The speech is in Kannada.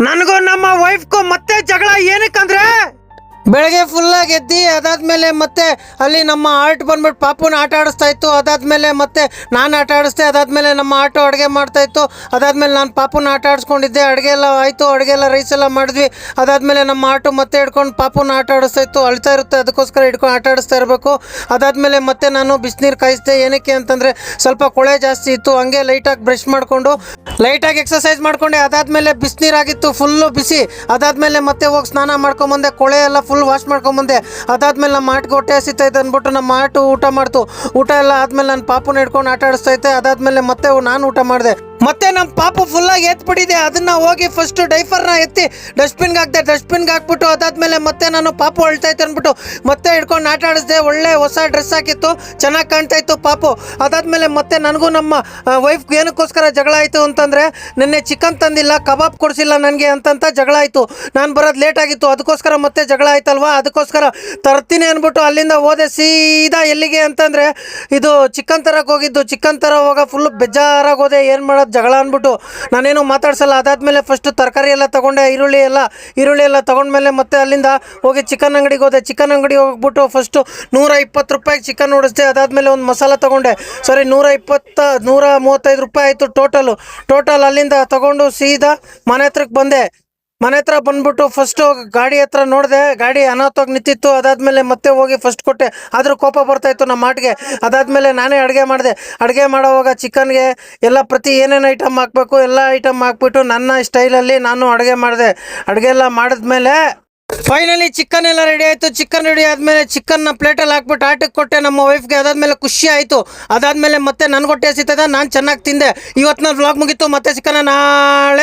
ನನಗೂ ನಮ್ಮ ವೈಫ್ಗೂ ಮತ್ತೆ ಜಗಳ ಏನಕ್ಕಂದ್ರೆ ಬೆಳಗ್ಗೆ ಫುಲ್ಲಾಗಿ ಎದ್ದು ಅದಾದ್ಮೇಲೆ ಮತ್ತೆ ಅಲ್ಲಿ ನಮ್ಮ ಆರ್ಟ್ ಬಂದ್ಬಿಟ್ಟು ಪಾಪುನ ಆಟ ಆಡಿಸ್ತಾ ಇತ್ತು. ಅದಾದ್ಮೇಲೆ ಮತ್ತೆ ನಾನು ಆಟ ಆಡಿಸ್ದೆ. ಅದಾದ್ಮೇಲೆ ನಮ್ಮ ಆಟೋ ಅಡುಗೆ ಮಾಡ್ತಾ ಇತ್ತು. ಅದಾದ್ಮೇಲೆ ನಾನು ಪಾಪುನ ಆಟ ಆಡಿಸ್ಕೊಂಡಿದ್ದೆ. ಅಡುಗೆ ಎಲ್ಲ ಆಯಿತು. ಅಡುಗೆ ಎಲ್ಲ ರೈಸ್ ಎಲ್ಲ ಮಾಡಿದ್ವಿ. ಅದಾದ್ಮೇಲೆ ನಮ್ಮ ಆಟೋ ಮತ್ತೆ ಹಿಡ್ಕೊಂಡು ಪಾಪುನ ಆಟ ಆಡಿಸ್ತಾ ಇತ್ತು. ಅಳ್ತಾ ಇರುತ್ತೆ, ಅದಕ್ಕೋಸ್ಕರ ಹಿಡ್ಕೊಂಡು ಆಟ ಆಡಿಸ್ತಾ ಇರಬೇಕು. ಅದಾದ್ಮೇಲೆ ಮತ್ತೆ ನಾನು ಬಿಸಿನೀರು ಕಾಯಿಸ್ದೆ. ಏನಕ್ಕೆ ಅಂತಂದರೆ ಸ್ವಲ್ಪ ಕೊಳೆ ಜಾಸ್ತಿ ಇತ್ತು. ಹಂಗೆ ಲೈಟಾಗಿ ಬ್ರಷ್ ಮಾಡಿಕೊಂಡು ಲೈಟಾಗಿ ಎಕ್ಸಸೈಸ್ ಮಾಡ್ಕೊಂಡೆ. ಅದಾದ್ಮೇಲೆ ಬಿಸಿನೀರಾಗಿತ್ತು ಫುಲ್ಲು ಬಿಸಿ. ಅದಾದ್ಮೇಲೆ ಮತ್ತೆ ಹೋಗಿ ಸ್ನಾನ ಮಾಡ್ಕೊಂಬಂದೆ. ಕೊಳೆ ಎಲ್ಲ ಫುಲ್ ವಾಶ್ ಮಾಡ್ಕೊಂಬಂದೆ. ಅದಾದ್ಮೇಲೆ ನಮ್ಮ ಆಟಿಗೆ ಹೊಟ್ಟೆ ಹಸಿತೈತೆ ಅಂದ್ಬಿಟ್ಟು ನಮ್ಮ ಆಟು ಊಟ ಮಾಡ್ತು. ಊಟ ಎಲ್ಲ ಆದ್ಮೇಲೆ ನಾನು ಪಾಪುನ ಹಿಡ್ಕೊಂಡು ಆಟ ಆಡಿಸ್ತೈತೆ. ಅದಾದ್ಮೇಲೆ ಮತ್ತೆ ನಾನು ಊಟ ಮಾಡಿದೆ. ಮತ್ತೆ ನಮ್ಮ ಪಾಪು ಫುಲ್ಲಾಗಿ ಎತ್ಬಿಟ್ಟಿದೆ. ಅದನ್ನ ಹೋಗಿ ಫಸ್ಟ್ ಡೈಫರ್ನ ಎತ್ತಿ ಡಸ್ಟ್ಬಿನ್ಗೆ ಹಾಕ್ದೆ. ಡಸ್ಟ್ಬಿನ್ಗೆ ಹಾಕ್ಬಿಟ್ಟು ಅದಾದ್ಮೇಲೆ ಮತ್ತೆ ನಾನು ಪಾಪು ಅಳ್ತೈತೆ ಅಂದ್ಬಿಟ್ಟು ಮತ್ತೆ ಹಿಡ್ಕೊಂಡು ಆಟ ಆಡಿಸ್ದೆ. ಒಳ್ಳೆ ಹೊಸ ಡ್ರೆಸ್ ಹಾಕಿತ್ತು, ಚೆನ್ನಾಗಿ ಕಾಣ್ತಾ ಇತ್ತು ಪಾಪು. ಅದಾದ್ಮೇಲೆ ಮತ್ತೆ ನನಗೂ ನಮ್ಮ ವೈಫ್ಗೆ ಏನಕ್ಕೋಸ್ಕರ ಜಗಳ ಆಯಿತು ಅಂತಂದರೆ, ನಿನ್ನೆ ಚಿಕನ್ ತಂದಿಲ್ಲ, ಕಬಾಬ್ ಕೊಡಿಸಿಲ್ಲ ನನಗೆ ಅಂತಂತ ಜಗಳ ಆಯಿತು. ನಾನು ಬರೋದು ಲೇಟ್ ಆಗಿತ್ತು, ಅದಕ್ಕೋಸ್ಕರ ಮತ್ತೆ ಜಗಳ ಆಯ್ತಲ್ವಾ, ಅದಕ್ಕೋಸ್ಕರ ತರ್ತೀನಿ ಅಂದ್ಬಿಟ್ಟು ಅಲ್ಲಿಂದ ಹೋದೆ. ಸೀದಾ ಎಲ್ಲಿಗೆ ಅಂತಂದರೆ ಇದು ಚಿಕನ್ ತರಕ್ಕೆ ಹೋಗಿದ್ದು. ಚಿಕನ್ ತರ ಹೋಗ ಫುಲ್ ಬೇಜಾರಾಗಿ ಹೋದೆ. ಏನು ಮಾಡೋದು ಜಗಳ ಅಂದ್ಬಿಟ್ಟು ನಾನೇನು ಮಾತಾಡ್ಸಲ್ಲ. ಅದಾದ್ಮೇಲೆ ಫಸ್ಟ್ ತರಕಾರಿ ಎಲ್ಲ ತೊಗೊಂಡೆ, ಈರುಳ್ಳಿ ಎಲ್ಲ ತೊಗೊಂಡ್ಮೇಲೆ ಮತ್ತೆ ಅಲ್ಲಿಂದ ಹೋಗಿ ಚಿಕನ್ ಅಂಗಡಿಗೆ ಹೋದೆ. ಚಿಕನ್ ಅಂಗಡಿಗೆ ಹೋಗ್ಬಿಟ್ಟು ಫಸ್ಟು 120 ರೂಪಾಯಿಗೆ ಚಿಕನ್ ಓಡಿಸ್ದೆ. ಅದಾದಮೇಲೆ ಒಂದು ಮಸಾಲ ತೊಗೊಂಡೆ. ಸಾರಿ 135 ರೂಪಾಯಿ ಆಯಿತು ಟೋಟಲ್. ಅಲ್ಲಿಂದ ತೊಗೊಂಡು ಸೀದಾ ಮನೆ ಹತ್ರಕ್ಕೆ ಬಂದೆ. ಮನೆ ಹತ್ರ ಬಂದ್ಬಿಟ್ಟು ಫಸ್ಟು ಗಾಡಿ ಹತ್ರ ನೋಡಿದೆ, ಗಾಡಿ ಅನಾಥವಾಗಿ ನಿಂತಿತ್ತು. ಅದಾದಮೇಲೆ ಮತ್ತೆ ಹೋಗಿ ಫಸ್ಟ್ ಕೊಟ್ಟೆ, ಆದರೂ ಕೋಪ ಬರ್ತಾಯಿತ್ತು ನಮ್ಮ ಮಾಟಿಗೆ. ಅದಾದಮೇಲೆ ನಾನೇ ಅಡುಗೆ ಮಾಡಿದೆ. ಅಡುಗೆ ಮಾಡೋವಾಗ ಚಿಕನ್ಗೆ ಎಲ್ಲ ಪ್ರತಿ ಏನೇನು ಐಟಮ್ ಹಾಕಬೇಕು ಎಲ್ಲ ಐಟಮ್ ಹಾಕ್ಬಿಟ್ಟು ನನ್ನ ಸ್ಟೈಲಲ್ಲಿ ನಾನು ಅಡುಗೆ ಮಾಡಿದೆ. ಅಡುಗೆ ಎಲ್ಲ ಮಾಡಿದ್ಮೇಲೆ ಫೈನಲಿ ಚಿಕನ್ ಎಲ್ಲ ರೆಡಿ ಆಯಿತು. ಚಿಕನ್ ರೆಡಿ ಆದಮೇಲೆ ಚಿಕನ್ನ ಪ್ಲೇಟಲ್ಲಿ ಹಾಕ್ಬಿಟ್ಟು ಆಟಕ್ಕೆ ಕೊಟ್ಟೆ ನಮ್ಮ ವೈಫ್ಗೆ. ಅದಾದಮೇಲೆ ಖುಷಿ ಆಯಿತು. ಅದಾದಮೇಲೆ ಮತ್ತೆ ನನಗೆ ಹೊಟ್ಟೆ ಹಸಿತದ, ನಾನು ಚೆನ್ನಾಗಿ ತಿಂದೆ. ಇವತ್ತು ನನ್ನ ವ್ಲಾಗ್ ಮುಗೀತು. ಮತ್ತೆ ಚಿಕನ್ನ ನಾಳೆ